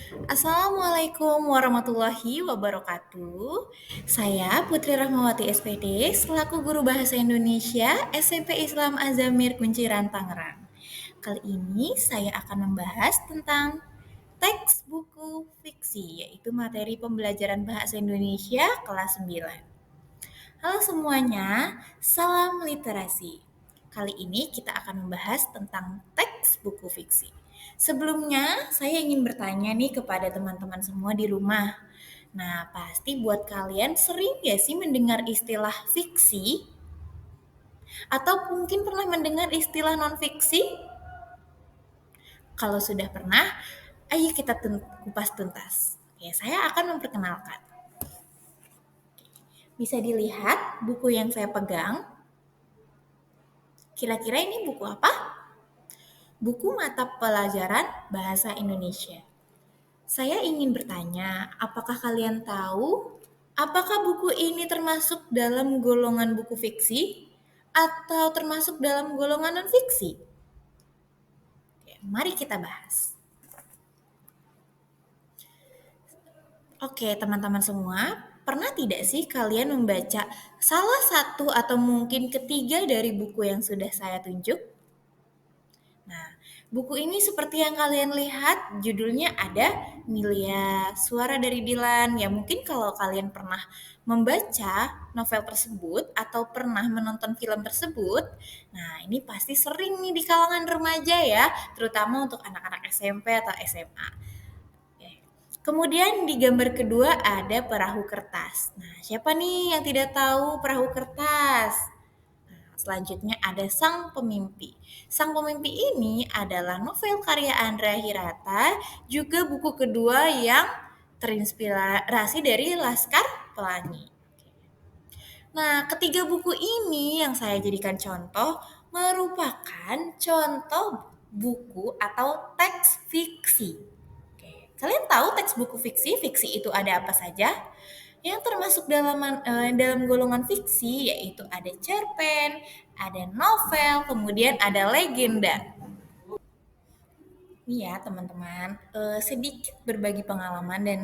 Assalamualaikum warahmatullahi wabarakatuh. Saya Putri Rahmawati SPD selaku guru bahasa Indonesia SMP Islam Azamir Kunciran Tangerang. Kali ini saya akan membahas tentang teks buku fiksi, yaitu materi pembelajaran bahasa Indonesia kelas 9. Halo semuanya, salam literasi. Kali ini kita akan membahas tentang teks buku fiksi. Sebelumnya, saya ingin bertanya nih kepada teman-teman semua di rumah. Nah, pasti buat kalian sering gak sih mendengar istilah fiksi? Atau mungkin pernah mendengar istilah non-fiksi? Kalau sudah pernah, ayo kita kupas tuntas. Oke, saya akan memperkenalkan. Bisa dilihat buku yang saya pegang. Kira-kira ini buku apa? Buku mata pelajaran bahasa Indonesia. Saya ingin bertanya, apakah kalian tahu apakah buku ini termasuk dalam golongan buku fiksi atau termasuk dalam golongan non-fiksi? Oke, mari kita bahas. Oke, teman-teman semua, pernah tidak sih kalian membaca salah satu atau mungkin ketiga dari buku yang sudah saya tunjuk? Nah, buku ini seperti yang kalian lihat, judulnya ada Milia, Suara dari Dilan. Ya mungkin kalau kalian pernah membaca novel tersebut atau pernah menonton film tersebut, nah ini pasti sering nih di kalangan remaja ya, terutama untuk anak-anak SMP atau SMA. Kemudian di gambar kedua ada perahu kertas. Nah, siapa nih yang tidak tahu perahu kertas? Selanjutnya ada Sang Pemimpi. Sang Pemimpi ini adalah novel karya Andrea Hirata, juga buku kedua yang terinspirasi dari Laskar Pelangi. Nah, ketiga buku ini yang saya jadikan contoh merupakan contoh buku atau teks fiksi. Oke, kalian tahu teks buku fiksi? Fiksi itu ada apa saja? Yang termasuk dalam golongan fiksi yaitu ada cerpen, ada novel, kemudian ada legenda. Nih ya teman-teman, sedikit berbagi pengalaman dan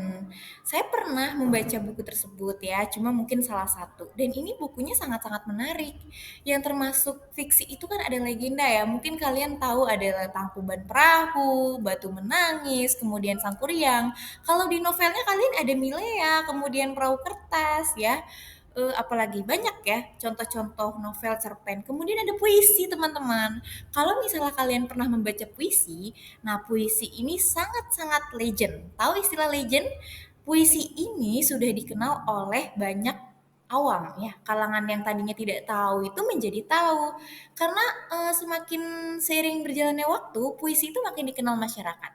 saya pernah membaca buku tersebut ya, cuma mungkin salah satu. Dan ini bukunya sangat-sangat menarik. Yang termasuk fiksi itu kan ada legenda ya, mungkin kalian tahu ada Tangkuban Perahu, Batu Menangis, kemudian Sangkuriang. Kalau di novelnya kalian ada Milea, kemudian Perahu Kertas ya. Apalagi banyak ya contoh-contoh novel cerpen. Kemudian ada puisi teman-teman. Kalau misalnya kalian pernah membaca puisi, nah puisi ini sangat-sangat legend. Tahu istilah legend? Puisi ini sudah dikenal oleh banyak awam ya, kalangan yang tadinya tidak tahu itu menjadi tahu. Karena semakin seiring berjalannya waktu, puisi itu makin dikenal masyarakat.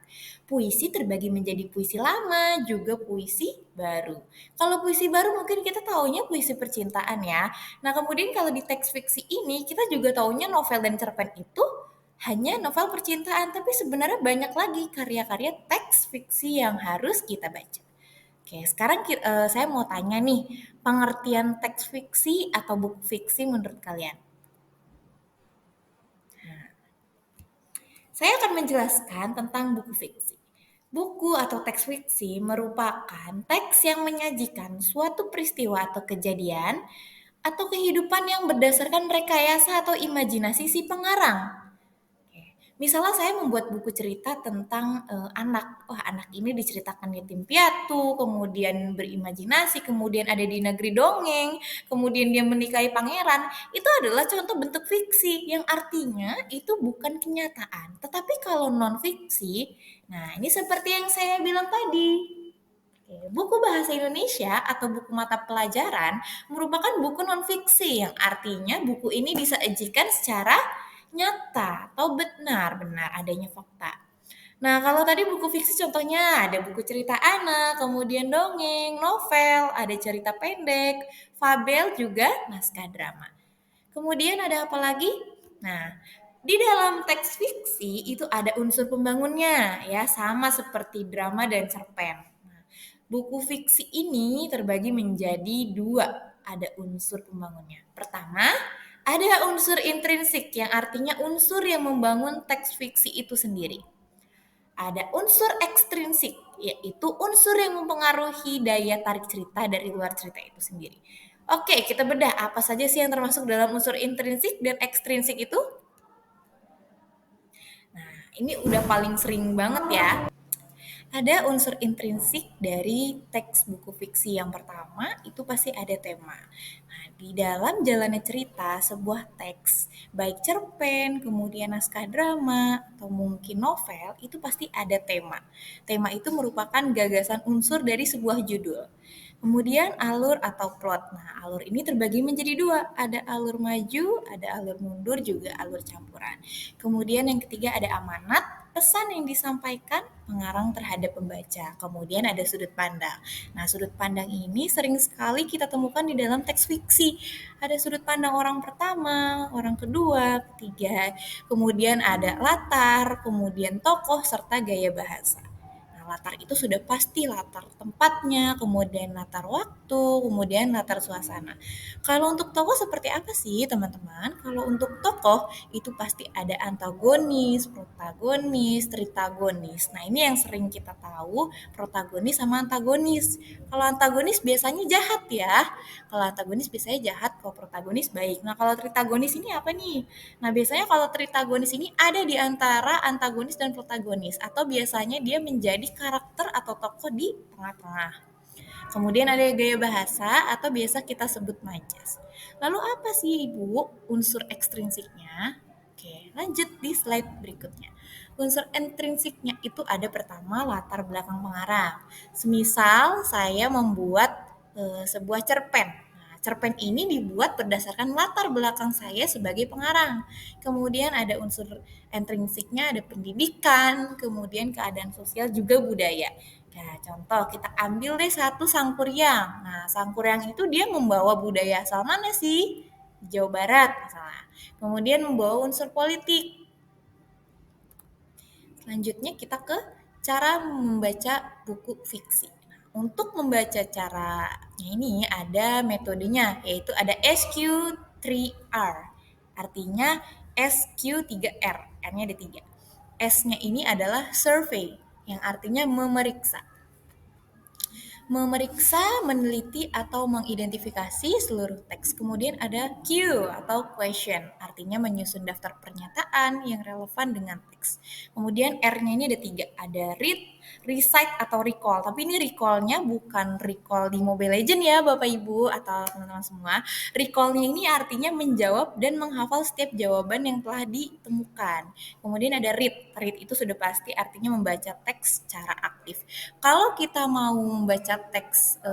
Puisi terbagi menjadi puisi lama, juga puisi baru. Kalau puisi baru mungkin kita taunya puisi percintaan ya. Nah, kemudian kalau di teks fiksi ini kita juga taunya novel dan cerpen itu hanya novel percintaan, tapi sebenarnya banyak lagi karya-karya teks fiksi yang harus kita baca. Oke, sekarang saya mau tanya nih, pengertian teks fiksi atau buku fiksi menurut kalian? Saya akan menjelaskan tentang buku fiksi. Buku atau teks fiksi merupakan teks yang menyajikan suatu peristiwa atau kejadian atau kehidupan yang berdasarkan rekayasa atau imajinasi si pengarang. Misalnya saya membuat buku cerita tentang anak. Wah, anak ini diceritakan yatim piatu, kemudian berimajinasi, kemudian ada di negeri dongeng, kemudian dia menikahi pangeran. Itu adalah contoh bentuk fiksi yang artinya itu bukan kenyataan. Tetapi kalau non fiksi, nah ini seperti yang saya bilang tadi. Buku bahasa Indonesia atau buku mata pelajaran merupakan buku non-fiksi yang artinya buku ini disajikan secara nyata atau benar-benar adanya fakta. Nah, kalau tadi buku fiksi contohnya ada buku cerita anak, kemudian dongeng, novel, ada cerita pendek, fabel, juga naskah drama. Kemudian ada apa lagi? Nah, di dalam teks fiksi itu ada unsur pembangunnya ya, sama seperti drama dan cerpen. Buku fiksi ini terbagi menjadi dua, ada unsur pembangunnya. Pertama, ada unsur intrinsik yang artinya unsur yang membangun teks fiksi itu sendiri. Ada unsur ekstrinsik yaitu unsur yang mempengaruhi daya tarik cerita dari luar cerita itu sendiri. Oke, kita bedah apa saja sih yang termasuk dalam unsur intrinsik dan ekstrinsik itu? Nah, ini udah paling sering banget ya. Ada unsur intrinsik dari teks buku fiksi. Yang pertama, itu pasti ada tema. Nah, di dalam jalannya cerita, sebuah teks, baik cerpen, kemudian naskah drama, atau mungkin novel, itu pasti ada tema. Tema itu merupakan gagasan unsur dari sebuah judul. Kemudian alur atau plot. Nah, alur ini terbagi menjadi dua. Ada alur maju, ada alur mundur, juga alur campuran. Kemudian yang ketiga ada amanat, pesan yang disampaikan pengarang terhadap pembaca. Kemudian ada sudut pandang. Nah, sudut pandang ini sering sekali kita temukan di dalam teks fiksi. Ada sudut pandang orang pertama, orang kedua, ketiga. Kemudian ada latar, kemudian tokoh, serta gaya bahasa. Nah, latar itu sudah pasti latar tempatnya, kemudian latar waktu, kemudian latar suasana. Kalau untuk tokoh seperti apa sih, teman-teman? Kalau untuk tokoh itu pasti ada antagonis, protagonis, tritagonis. Nah, ini yang sering kita tahu, protagonis sama antagonis. Kalau antagonis biasanya jahat ya. Kalau antagonis biasanya jahat, kalau protagonis baik. Nah, kalau tritagonis ini apa nih? Nah, biasanya kalau tritagonis ini ada di antara antagonis dan protagonis, atau biasanya dia menjadi karakter atau tokoh di tengah-tengah. Kemudian ada gaya bahasa atau biasa kita sebut majas. Lalu apa sih Ibu unsur ekstrinsiknya? Oke, lanjut di slide berikutnya. Unsur intrinsiknya itu ada pertama latar belakang pengarang. Semisal saya membuat sebuah cerpen. Nah, cerpen ini dibuat berdasarkan latar belakang saya sebagai pengarang. Kemudian ada unsur intrinsiknya, ada pendidikan, kemudian keadaan sosial juga budaya. Nah, contoh kita ambil deh satu Sangkuriang. Nah, Sangkuriang itu dia membawa budaya asal mana sih? Jawa Barat misalnya. Kemudian membawa unsur politik. Selanjutnya kita ke cara membaca buku fiksi. Nah, untuk membaca caranya ini ada metodenya, yaitu ada SQ3R. Artinya SQ3R, R-nya ada 3. S-nya ini adalah survey, yang artinya memeriksa. Memeriksa, meneliti, atau mengidentifikasi seluruh teks. Kemudian ada Q atau question, artinya menyusun daftar pernyataan yang relevan dengan teks. Kemudian R-nya ini ada 3, ada read, recite, atau recall. Tapi ini recall-nya bukan recall di Mobile Legends ya Bapak Ibu atau teman-teman semua. Recall-nya ini artinya menjawab dan menghafal setiap jawaban yang telah ditemukan. Kemudian ada read, read itu sudah pasti artinya membaca teks secara aktif. Kalau kita mau membaca teks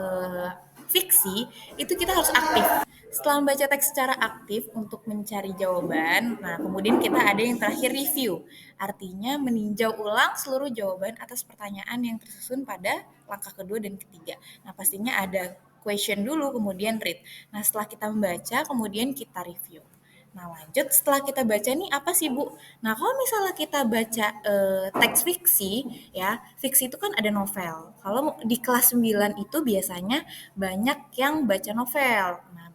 fiksi, itu kita harus aktif. Setelah membaca teks secara aktif untuk mencari jawaban, nah kemudian kita ada yang terakhir review. Artinya meninjau ulang seluruh jawaban atas pertanyaan yang tersusun pada langkah kedua dan ketiga. Nah pastinya ada question dulu, kemudian read. Nah setelah kita membaca, kemudian kita review. Nah lanjut setelah kita baca nih apa sih Bu? Nah kalau misalnya kita baca teks fiksi ya, fiksi itu kan ada novel. Kalau di kelas 9 itu biasanya banyak yang baca novel. Nah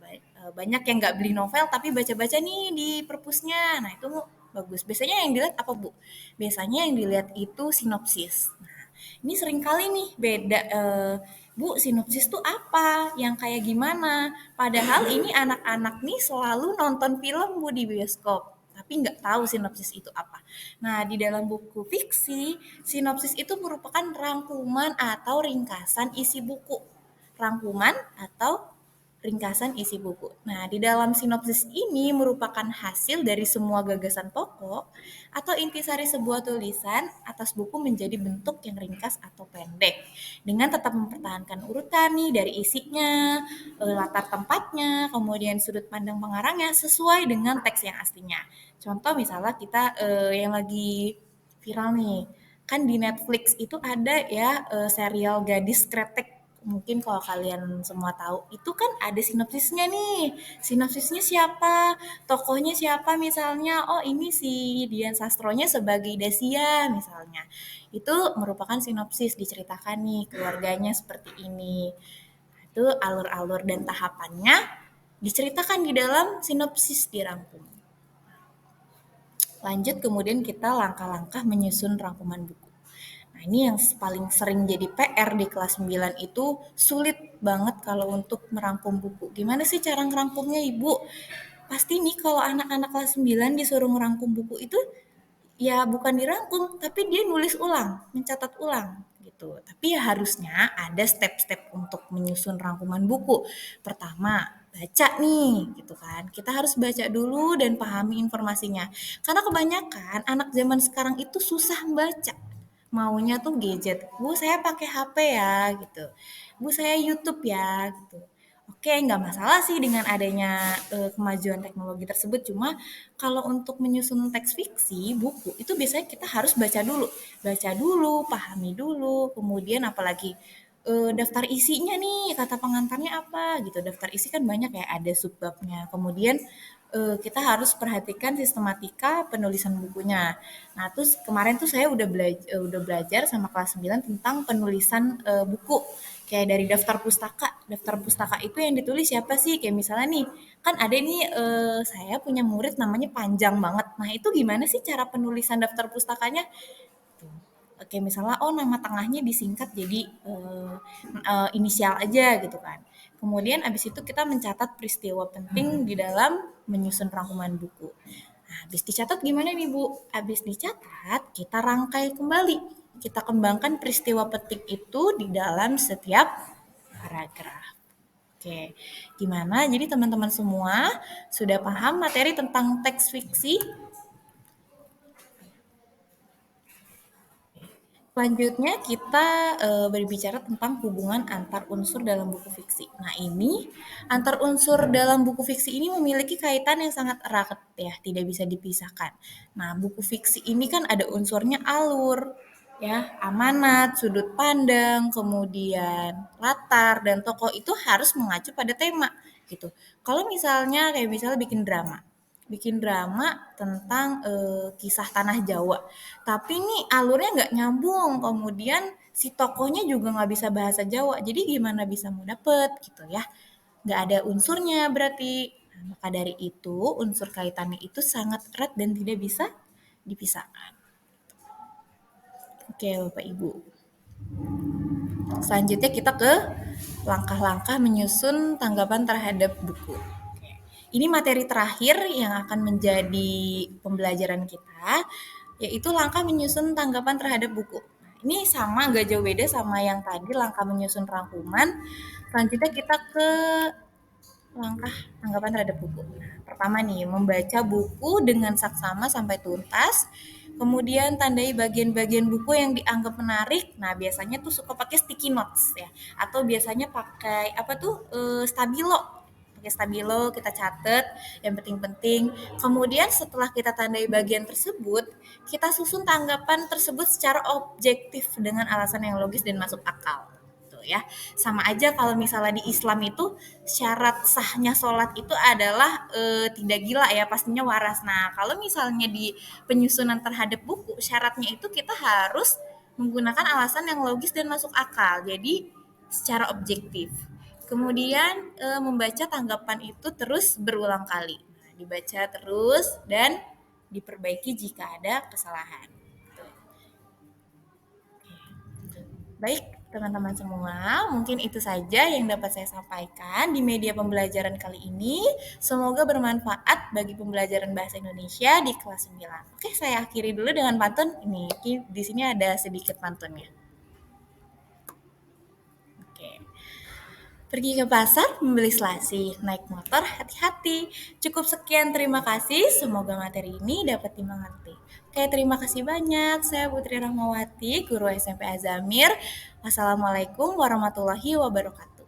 banyak yang nggak beli novel tapi baca-baca nih di perpusnya. Nah itu bagus. Biasanya yang dilihat apa Bu? Biasanya yang dilihat itu sinopsis. Nah ini sering kali nih beda Bu, sinopsis tuh apa? Yang kayak gimana? Padahal ini anak-anak nih selalu nonton film Bu di bioskop, tapi nggak tahu sinopsis itu apa. Nah, di dalam buku fiksi, sinopsis itu merupakan rangkuman atau ringkasan isi buku. Rangkuman atau ringkasan isi buku. Nah, di dalam sinopsis ini merupakan hasil dari semua gagasan pokok atau intisari sebuah tulisan atas buku menjadi bentuk yang ringkas atau pendek dengan tetap mempertahankan urutan nih dari isinya, latar tempatnya, kemudian sudut pandang pengarangnya sesuai dengan teks yang aslinya. Contoh misalnya kita yang lagi viral nih, kan di Netflix itu ada ya serial Gadis Kretek, mungkin kalau kalian semua tahu itu kan ada sinopsisnya nih, sinopsisnya siapa, tokohnya siapa, misalnya oh ini si Dian Sastronya sebagai Dasia misalnya, itu merupakan sinopsis, diceritakan nih keluarganya seperti ini. Itu alur-alur dan tahapannya diceritakan di dalam sinopsis dirangkum. Lanjut kemudian kita langkah-langkah menyusun rangkuman buku. Nah, ini yang paling sering jadi PR di kelas 9 itu sulit banget kalau untuk merangkum buku. Gimana sih cara ngerangkumnya, Ibu? Pasti nih kalau anak-anak kelas 9 disuruh ngerangkum buku itu ya bukan dirangkum, tapi dia nulis ulang, mencatat ulang gitu. Tapi ya harusnya ada step-step untuk menyusun rangkuman buku. Pertama, baca nih gitu kan. Kita harus baca dulu dan pahami informasinya. Karena kebanyakan anak zaman sekarang itu susah membaca. Maunya tuh gadget. Bu, saya pakai HP ya gitu. Bu, saya YouTube ya gitu. Oke, nggak masalah sih dengan adanya kemajuan teknologi tersebut. Cuma kalau untuk menyusun teks fiksi, buku, itu biasanya kita harus baca dulu. Baca dulu, pahami dulu, kemudian apalagi daftar isinya nih, kata pengantarnya apa gitu. Daftar isi kan banyak ya, ada subbabnya. Kemudian kita harus perhatikan sistematika penulisan bukunya. Nah, terus kemarin tuh saya udah belajar sama kelas 9 tentang penulisan buku. Kayak dari daftar pustaka. Daftar pustaka itu yang ditulis siapa sih? Kayak misalnya nih, kan ada nih saya punya murid namanya panjang banget. Nah, itu gimana sih cara penulisan daftar pustakanya? Oke, misalnya oh nama tengahnya disingkat jadi inisial aja gitu kan. Kemudian abis itu kita mencatat peristiwa penting di dalam menyusun rangkuman buku. Nah, habis dicatat gimana nih Bu? Habis dicatat, kita rangkai kembali. Kita kembangkan peristiwa penting itu di dalam setiap paragraf. Oke, gimana? Jadi teman-teman semua sudah paham materi tentang teks fiksi? Selanjutnya kita berbicara tentang hubungan antar unsur dalam buku fiksi. Nah ini antar unsur dalam buku fiksi ini memiliki kaitan yang sangat erat ya, tidak bisa dipisahkan. Nah buku fiksi ini kan ada unsurnya alur, ya amanat, sudut pandang, kemudian latar dan tokoh itu harus mengacu pada tema gitu. Kalau misalnya kayak misalnya bikin drama tentang kisah tanah Jawa. Tapi nih alurnya nggak nyambung, kemudian si tokohnya juga nggak bisa bahasa Jawa. Jadi gimana bisa mau dapet gitu ya? Nggak ada unsurnya berarti. Nah, maka dari itu unsur kaitannya itu sangat erat dan tidak bisa dipisahkan. Oke Bapak Ibu. Selanjutnya kita ke langkah-langkah menyusun tanggapan terhadap buku. Ini materi terakhir yang akan menjadi pembelajaran kita, yaitu langkah menyusun tanggapan terhadap buku. Ini sama, gak jauh beda sama yang tadi, langkah menyusun rangkuman. Selanjutnya kita ke langkah tanggapan terhadap buku. Nah, pertama nih, membaca buku dengan saksama sampai tuntas. Kemudian tandai bagian-bagian buku yang dianggap menarik. Nah, biasanya tuh suka pakai sticky notes ya. Atau biasanya pakai apa tuh? Stabilo. Pakai stabilo kita catat yang penting-penting. Kemudian setelah kita tandai bagian tersebut, kita susun tanggapan tersebut secara objektif dengan alasan yang logis dan masuk akal ya. Sama aja kalau misalnya di Islam itu syarat sahnya sholat itu adalah tidak gila ya, pastinya waras. Nah, kalau misalnya di penyusunan terhadap buku, syaratnya itu kita harus menggunakan alasan yang logis dan masuk akal. Jadi secara objektif. Kemudian membaca tanggapan itu terus berulang kali. Nah, dibaca terus dan diperbaiki jika ada kesalahan. Baik, teman-teman semua, mungkin itu saja yang dapat saya sampaikan di media pembelajaran kali ini. Semoga bermanfaat bagi pembelajaran bahasa Indonesia di kelas 9. Oke, saya akhiri dulu dengan pantun. Ini di sini ada sedikit pantunnya. Oke. Pergi ke pasar, membeli selasi, naik motor, hati-hati. Cukup sekian, terima kasih. Semoga materi ini dapat dimengerti. Oke, terima kasih banyak. Saya Putri Rahmawati, Guru SMP Azamir. Wassalamualaikum warahmatullahi wabarakatuh.